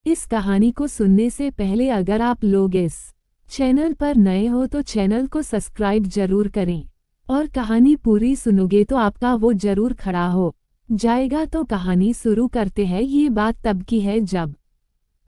इस कहानी को सुनने से पहले अगर आप लोग इस चैनल पर नए हो तो चैनल को सब्सक्राइब जरूर करें और कहानी पूरी सुनोगे तो आपका वो जरूर खड़ा हो जाएगा। तो कहानी शुरू करते हैं। ये बात तब की है जब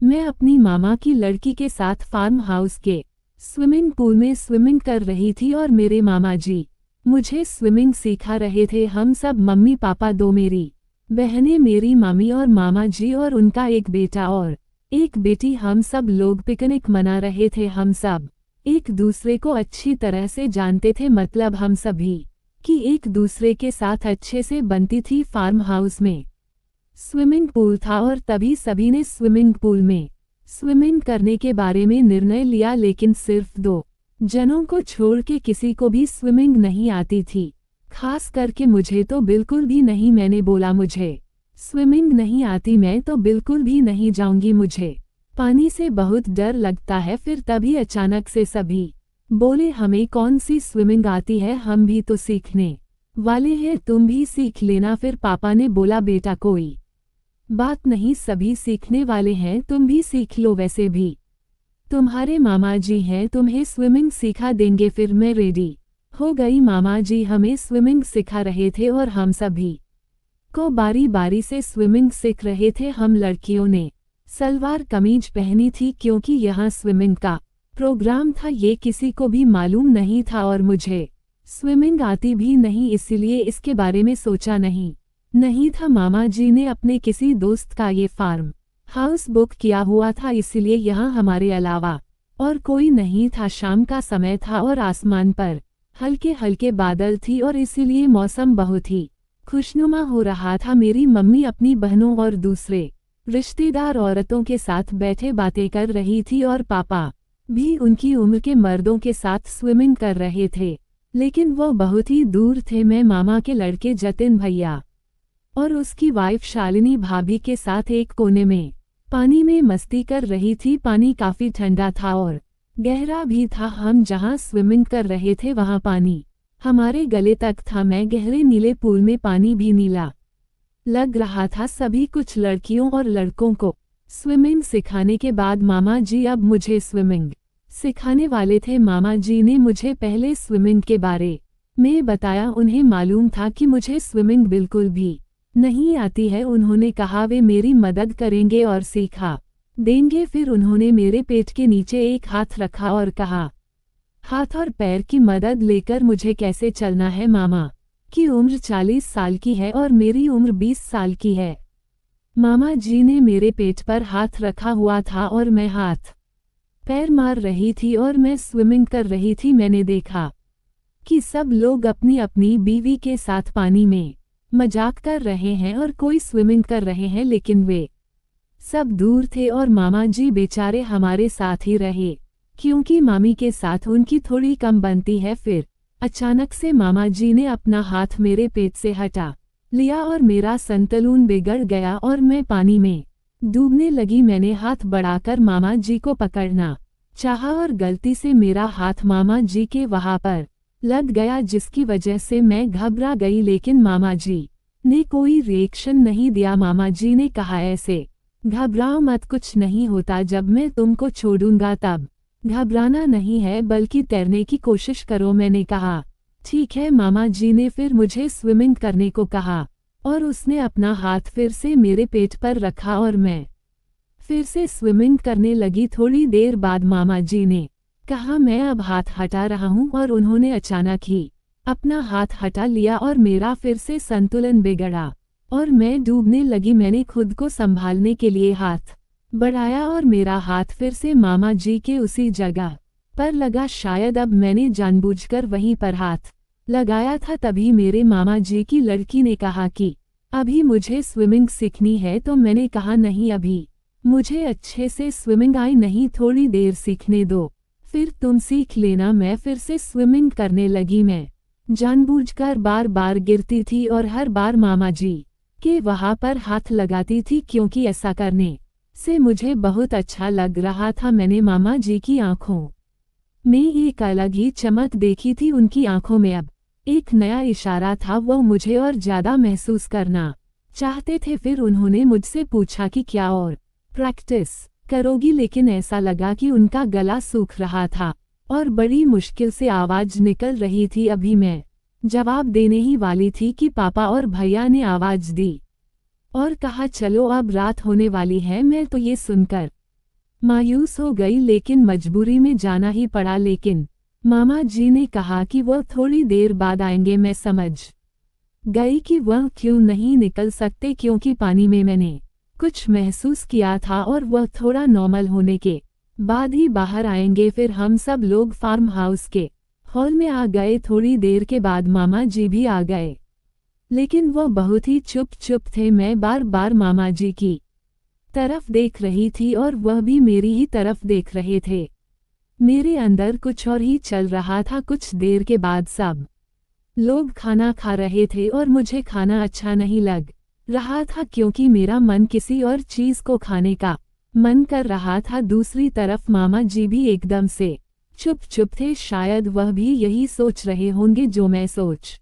मैं अपनी मामा की लड़की के साथ फार्म हाउस के स्विमिंग पूल में स्विमिंग कर रही थी और मेरे मामा जी मुझे स्विमिंग सिखा रहे थे। हम सब मम्मी पापा, दो मेरी बहनें, मेरी मामी और मामा जी और उनका एक बेटा और एक बेटी, हम सब लोग पिकनिक मना रहे थे। हम सब एक दूसरे को अच्छी तरह से जानते थे, मतलब हम सभी कि एक दूसरे के साथ अच्छे से बनती थी। फार्म हाउस में स्विमिंग पूल था और तभी सभी ने स्विमिंग पूल में स्विमिंग करने के बारे में निर्णय लिया, लेकिन सिर्फ 2 जनों को छोड़ के किसी को भी स्विमिंग नहीं आती थी, खास करके मुझे तो बिल्कुल भी नहीं। मैंने बोला मुझे स्विमिंग नहीं आती, मैं तो बिल्कुल भी नहीं जाऊंगी, मुझे पानी से बहुत डर लगता है। फिर तभी अचानक से सभी बोले हमें कौन सी स्विमिंग आती है, हम भी तो सीखने वाले हैं, तुम भी सीख लेना। फिर पापा ने बोला बेटा कोई बात नहीं, सभी सीखने वाले हैं, तुम भी सीख लो, वैसे भी तुम्हारे मामा जी हैं, तुम्हें स्विमिंग सिखा देंगे। फिर मैं रेडी हो गई। मामा जी हमें स्विमिंग सिखा रहे थे और हम सभी को बारी बारी से स्विमिंग सीख रहे थे। हम लड़कियों ने सलवार कमीज पहनी थी क्योंकि यहाँ स्विमिंग का प्रोग्राम था। ये किसी को भी मालूम नहीं था और मुझे स्विमिंग आती भी नहीं, इसलिए इसके बारे में सोचा नहीं था। मामा जी ने अपने किसी दोस्त का ये फार्म हाउस बुक किया हुआ था, इसलिए यहाँ हमारे अलावा और कोई नहीं था। शाम का समय था और आसमान पर हल्के हल्के बादल थी और इसीलिए मौसम बहुत ही खुशनुमा हो रहा था। मेरी मम्मी अपनी बहनों और दूसरे रिश्तेदार औरतों के साथ बैठे बातें कर रही थी और पापा भी उनकी उम्र के मर्दों के साथ स्विमिंग कर रहे थे, लेकिन वो बहुत ही दूर थे। मैं मामा के लड़के जतिन भैया और उसकी वाइफ शालिनी भाभी के साथ एक कोने में पानी में मस्ती कर रही थी। पानी काफी ठंडा था और गहरा भी था। हम जहां स्विमिंग कर रहे थे वहां पानी हमारे गले तक था। मैं गहरे नीले पूल में पानी भी नीला लग रहा था। सभी कुछ लड़कियों और लड़कों को स्विमिंग सिखाने के बाद मामा जी अब मुझे स्विमिंग सिखाने वाले थे। मामा जी ने मुझे पहले स्विमिंग के बारे में बताया। उन्हें मालूम था कि मुझे स्विमिंग बिल्कुल भी नहीं आती है। उन्होंने कहा वे मेरी मदद करेंगे और सिखा देंगे। फिर उन्होंने मेरे पेट के नीचे एक हाथ रखा और कहा हाथ और पैर की मदद लेकर मुझे कैसे चलना है। मामा की उम्र 40 साल की है और मेरी उम्र 20 साल की है। मामा जी ने मेरे पेट पर हाथ रखा हुआ था और मैं हाथ पैर मार रही थी और मैं स्विमिंग कर रही थी। मैंने देखा कि सब लोग अपनी अपनी बीवी के साथ पानी में मजाक कर रहे हैं और कोई स्विमिंग कर रहे हैं, लेकिन वे सब दूर थे और मामा जी बेचारे हमारे साथ ही रहे क्योंकि मामी के साथ उनकी थोड़ी कम बनती है। फिर अचानक से मामा जी ने अपना हाथ मेरे पेट से हटा लिया और मेरा संतुलन बिगड़ गया और मैं पानी में डूबने लगी। मैंने हाथ बढ़ाकर मामा जी को पकड़ना चाहा और गलती से मेरा हाथ मामा जी के वहां पर लग गया, जिसकी वजह से मैं घबरा गई, लेकिन मामा जी ने कोई रिएक्शन नहीं दिया। मामा जी ने कहा ऐसे घबराओ मत, कुछ नहीं होता, जब मैं तुमको छोड़ूंगा तब घबराना नहीं है, बल्कि तैरने की कोशिश करो। मैंने कहा ठीक है मामा जी ने फिर मुझे स्विमिंग करने को कहा और उसने अपना हाथ फिर से मेरे पेट पर रखा और मैं फिर से स्विमिंग करने लगी। थोड़ी देर बाद मामा जी ने कहा मैं अब हाथ हटा रहा हूं और उन्होंने अचानक ही अपना हाथ हटा लिया और मेरा फिर से संतुलन बिगड़ा और मैं डूबने लगी। मैंने खुद को संभालने के लिए हाथ बढ़ाया और मेरा हाथ फिर से मामा जी के उसी जगह पर लगा। शायद अब मैंने जानबूझकर वहीं पर हाथ लगाया था। तभी मेरे मामा जी की लड़की ने कहा कि अभी मुझे स्विमिंग सीखनी है, तो मैंने कहा नहीं, अभी मुझे अच्छे से स्विमिंग आई नहीं, थोड़ी देर सीखने दो, फिर तुम सीख लेना। मैं फिर से स्विमिंग करने लगी। मैं जानबूझकर बार बार गिरती थी और हर बार मामा जी के वहां पर हाथ लगाती थी क्योंकि ऐसा करने से मुझे बहुत अच्छा लग रहा था। मैंने मामा जी की आंखों में एक अलग ही चमक देखी थी। उनकी आंखों में अब एक नया इशारा था, वो मुझे और ज्यादा महसूस करना चाहते थे। फिर उन्होंने मुझसे पूछा कि क्या और प्रैक्टिस करोगी, लेकिन ऐसा लगा कि उनका गला सूख रहा था और बड़ी मुश्किल से आवाज निकल रही थी। अभी मैं जवाब देने ही वाली थी कि पापा और भैया ने आवाज दी और कहा, चलो अब रात होने वाली है। मैं तो ये सुनकर मायूस हो गई, लेकिन मजबूरी में जाना ही पड़ा। लेकिन मामा जी ने कहा कि वह थोड़ी देर बाद आएंगे। मैं समझ गई कि वह क्यों नहीं निकल सकते, क्योंकि पानी में मैंने कुछ महसूस किया था और वह थोड़ा नॉर्मल होने के बाद ही बाहर आएंगे। फिर हम सब लोग फार्म हाउस के हॉल में आ गए। थोड़ी देर के बाद मामा जी भी आ गए, लेकिन वह बहुत ही चुप थे। मैं बार बार मामा जी की तरफ देख रही थी और वह भी मेरी ही तरफ देख रहे थे। मेरे अंदर कुछ और ही चल रहा था। कुछ देर के बाद सब लोग खाना खा रहे थे और मुझे खाना अच्छा नहीं लग रहा था, क्योंकि मेरा मन किसी और चीज को खाने का मन कर रहा था। दूसरी तरफ मामा जी भी एकदम से चुप थे। शायद वह भी यही सोच रहे होंगे जो मैं सोच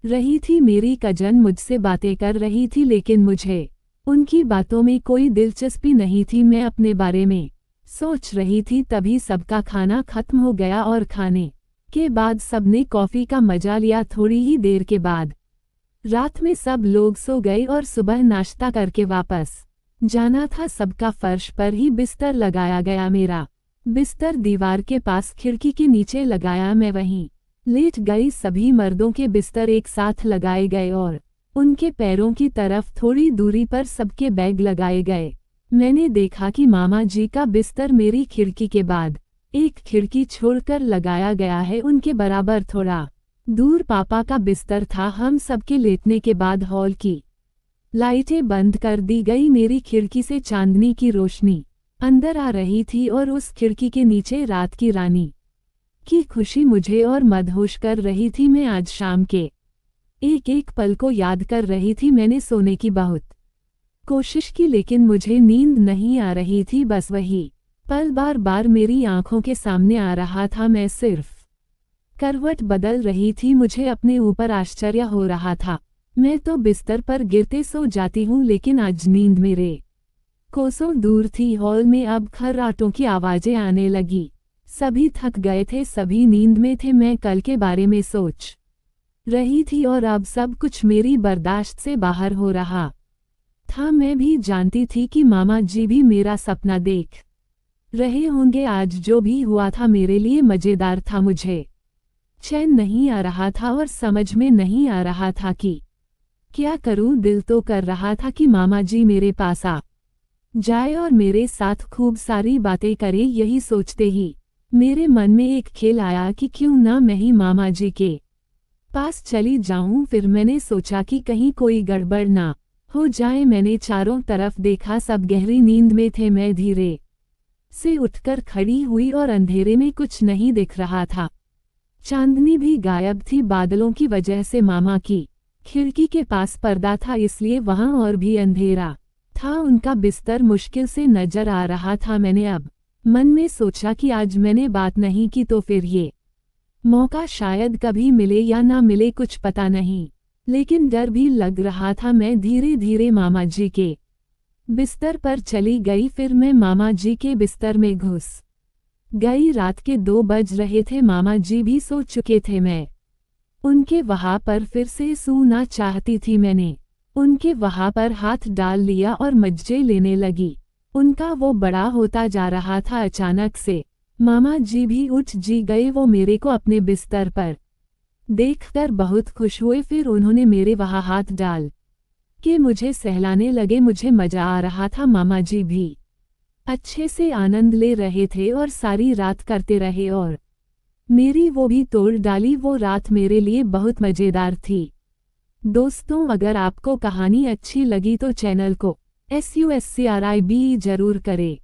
रही थी। मेरी कजन मुझसे बातें कर रही थी, लेकिन मुझे उनकी बातों में कोई दिलचस्पी नहीं थी। मैं अपने बारे में सोच रही थी। तभी सबका खाना खत्म हो गया और खाने के बाद सबने कॉफी का मजा लिया। थोड़ी ही देर के बाद रात में सब लोग सो गए और सुबह नाश्ता करके वापस जाना था। सबका फर्श पर ही बिस्तर लगाया गया। मेरा बिस्तर दीवार के पास खिड़की के नीचे लगाया। मैं वहीं लेट गई। सभी मर्दों के बिस्तर एक साथ लगाए गए और उनके पैरों की तरफ थोड़ी दूरी पर सबके बैग लगाए गए। मैंने देखा कि मामा जी का बिस्तर मेरी खिड़की के बाद एक खिड़की छोड़कर लगाया गया है। उनके बराबर थोड़ा दूर पापा का बिस्तर था। हम सबके लेटने के बाद हॉल की लाइटें बंद कर दी गई। मेरी खिड़की से चांदनी की रोशनी अंदर आ रही थी और उस खिड़की के नीचे रात की रानी की खुशी मुझे और मदहोश कर रही थी। मैं आज शाम के एक एक पल को याद कर रही थी। मैंने सोने की बहुत कोशिश की, लेकिन मुझे नींद नहीं आ रही थी। बस वही पल बार बार मेरी आंखों के सामने आ रहा था। मैं सिर्फ करवट बदल रही थी। मुझे अपने ऊपर आश्चर्य हो रहा था। मैं तो बिस्तर पर गिरते सो जाती हूँ, लेकिन आज नींद मेरे कोसों दूर थी। हॉल में अब खर्राटों की आवाजें आने लगी। सभी थक गए थे, सभी नींद में थे। मैं कल के बारे में सोच रही थी और अब सब कुछ मेरी बर्दाश्त से बाहर हो रहा था। मैं भी जानती थी कि मामा जी भी मेरा सपना देख रहे होंगे। आज जो भी हुआ था मेरे लिए मजेदार था। मुझे चैन नहीं आ रहा था और समझ में नहीं आ रहा था कि क्या करूं। दिल तो कर रहा था कि मामा जी मेरे पास आ जाए और मेरे साथ खूब सारी बातें करे। यही सोचते ही मेरे मन में एक खेल आया कि क्यों ना मैं ही मामा जी के पास चली जाऊं। फिर मैंने सोचा कि कहीं कोई गड़बड़ ना हो जाए। मैंने चारों तरफ देखा, सब गहरी नींद में थे। मैं धीरे से उठकर खड़ी हुई और अंधेरे में कुछ नहीं दिख रहा था। चांदनी भी गायब थी बादलों की वजह से। मामा की खिड़की के पास पर्दा था, इसलिए वहां और भी अंधेरा था। उनका बिस्तर मुश्किल से नजर आ रहा था। मैंने अब मन में सोचा कि आज मैंने बात नहीं की तो फिर ये मौका शायद कभी मिले या ना मिले, कुछ पता नहीं, लेकिन डर भी लग रहा था। मैं धीरे धीरे मामा जी के बिस्तर पर चली गई। फिर मैं मामा जी के बिस्तर में घुस गई। रात के 2 बज रहे थे। मामा जी भी सो चुके थे। मैं उनके वहां पर फिर से सोना चाहती थी। मैंने उनके वहां पर हाथ डाल लिया और मज्जे लेने लगी। उनका वो बड़ा होता जा रहा था। अचानक से मामा जी भी उठ गए। वो मेरे को अपने बिस्तर पर देखकर बहुत खुश हुए। फिर उन्होंने मेरे वहां हाथ डाल के मुझे सहलाने लगे। मुझे मजा आ रहा था। मामा जी भी अच्छे से आनंद ले रहे थे और सारी रात करते रहे और मेरी वो भी तोड़ डाली। वो रात मेरे लिए बहुत मजेदार थी। दोस्तों, अगर आपको कहानी अच्छी लगी तो चैनल को SUSCRIBE जरूर करें।